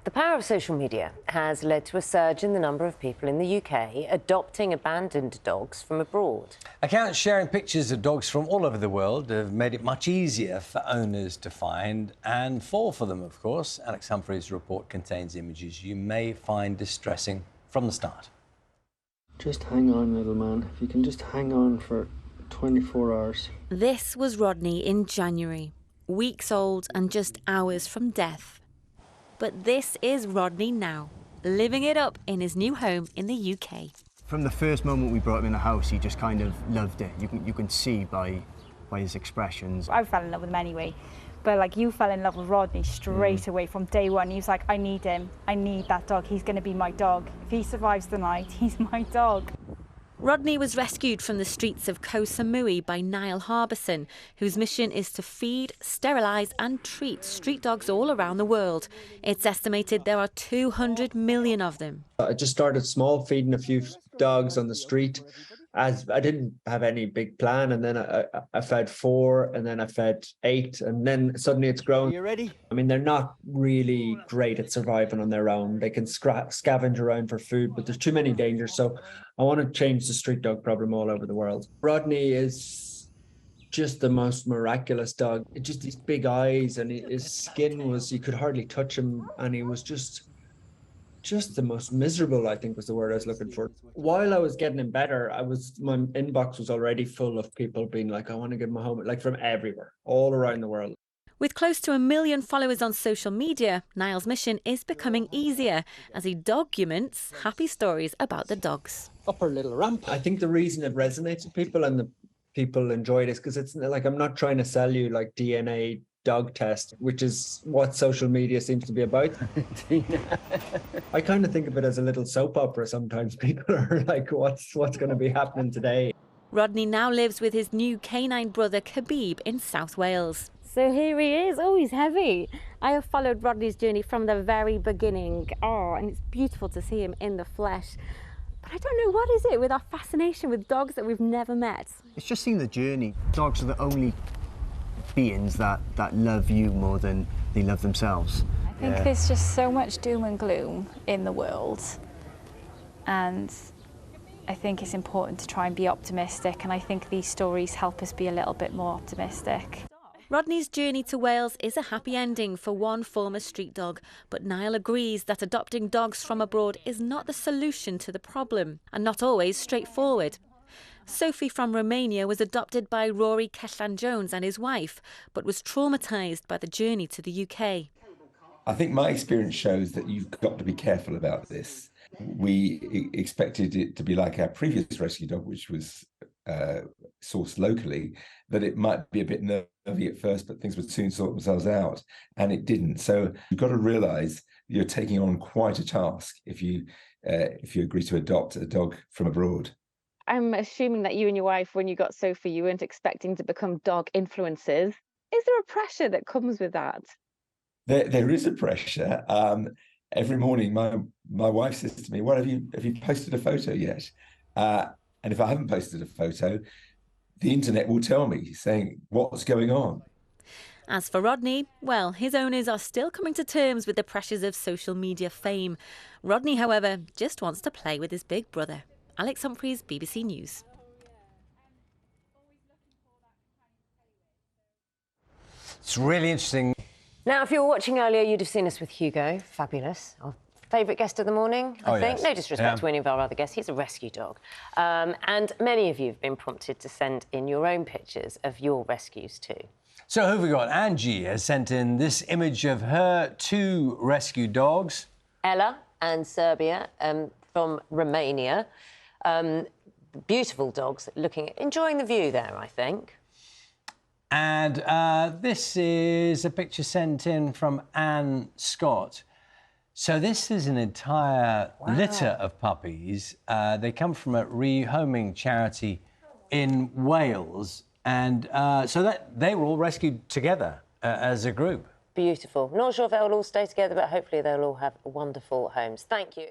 The power of social media has led to a surge in the number of people in the UK adopting abandoned dogs from abroad. Accounts sharing pictures of dogs from all over the world have made it much easier for owners to find and fall for them, of course. Alex Humphrey's report contains images you may find distressing from the start. Just hang on, little man. If you can just hang on for 24 hours. This was Rodney in January, weeks old and just hours from death. But this is Rodney now, living it up in his new home in the UK. From the first moment we brought him in the house, he just kind of loved it. You can see by his expressions. I fell in love with him anyway, but like you fell in love with Rodney straight away from day one. He was like, I need him, I need that dog, he's going to be my dog. If he survives the night, he's my dog. Rodney was rescued from the streets of Koh Samui by Niall Harbison, whose mission is to feed, sterilise and treat street dogs all around the world. It's estimated there are 200 million of them. I just started small, feeding a few dogs on the street, as I didn't have any big plan, and then I fed 4, and then I fed 8, and then suddenly it's grown. You ready? I mean, they're not really great at surviving on their own. They can scavenge around for food, but there's too many dangers, so I want to change the street dog problem all over the world. Rodney is just the most miraculous dog. Just these big eyes, and his skin was, you could hardly touch him, and he was just the most miserable, I think was the word I was looking for. While I was getting him better, my inbox was already full of people being like, I want to give him a home, like from everywhere, all around the world. With close to 1 million followers on social media, Niall's mission is becoming easier as he documents happy stories about the dogs. Upper little ramp. I think the reason it resonates with people and the people enjoy it is because it's like, I'm not trying to sell you like DNA dog test, which is what social media seems to be about. I kind of think of it as a little soap opera sometimes. People are like, what's going to be happening today? Rodney now lives with his new canine brother Khabib in South Wales. So here he is. Oh, he's heavy. I have followed Rodney's journey from the very beginning. Oh, and it's beautiful to see him in the flesh. But I don't know, what is it with our fascination with dogs that we've never met? It's just seeing the journey. Dogs are the only beings that love you more than they love themselves. I think there's just so much doom and gloom in the world, and I think it's important to try and be optimistic, and I think these stories help us be a little bit more optimistic. Rodney's journey to Wales is a happy ending for one former street dog, but Niall agrees that adopting dogs from abroad is not the solution to the problem, and not always straightforward. Sophie from Romania was adopted by Rory Cellan-Jones and his wife, but was traumatised by the journey to the UK. I think my experience shows that you've got to be careful about this. We expected it to be like our previous rescue dog, which was sourced locally, that it might be a bit nervy at first, but things would soon sort themselves out, and it didn't. So you've got to realise you're taking on quite a task if you agree to adopt a dog from abroad. I'm assuming that you and your wife, when you got Sophie, you weren't expecting to become dog influencers. Is there a pressure that comes with that? There is a pressure. Every morning, my wife says to me, "Well, have you posted a photo yet?" And if I haven't posted a photo, the internet will tell me, saying what's going on. As for Rodney, well, his owners are still coming to terms with the pressures of social media fame. Rodney, however, just wants to play with his big brother. Alex Humphreys, BBC News. It's really interesting. Now, if you were watching earlier, you'd have seen us with Hugo. Fabulous. Our favourite guest of the morning, I think. Yes. No disrespect to any of our other guests. He's a rescue dog. And many of you have been prompted to send in your own pictures of your rescues too. So who have we got? Angie has sent in this image of her 2 rescue dogs. Ella and Serbia from Romania. Beautiful dogs, enjoying the view there, I think. And this is a picture sent in from Anne Scott. So this is an entire litter of puppies. They come from a rehoming charity in Wales, and so that they were all rescued together as a group. Beautiful. Not sure if they'll all stay together, but hopefully they'll all have wonderful homes. Thank you.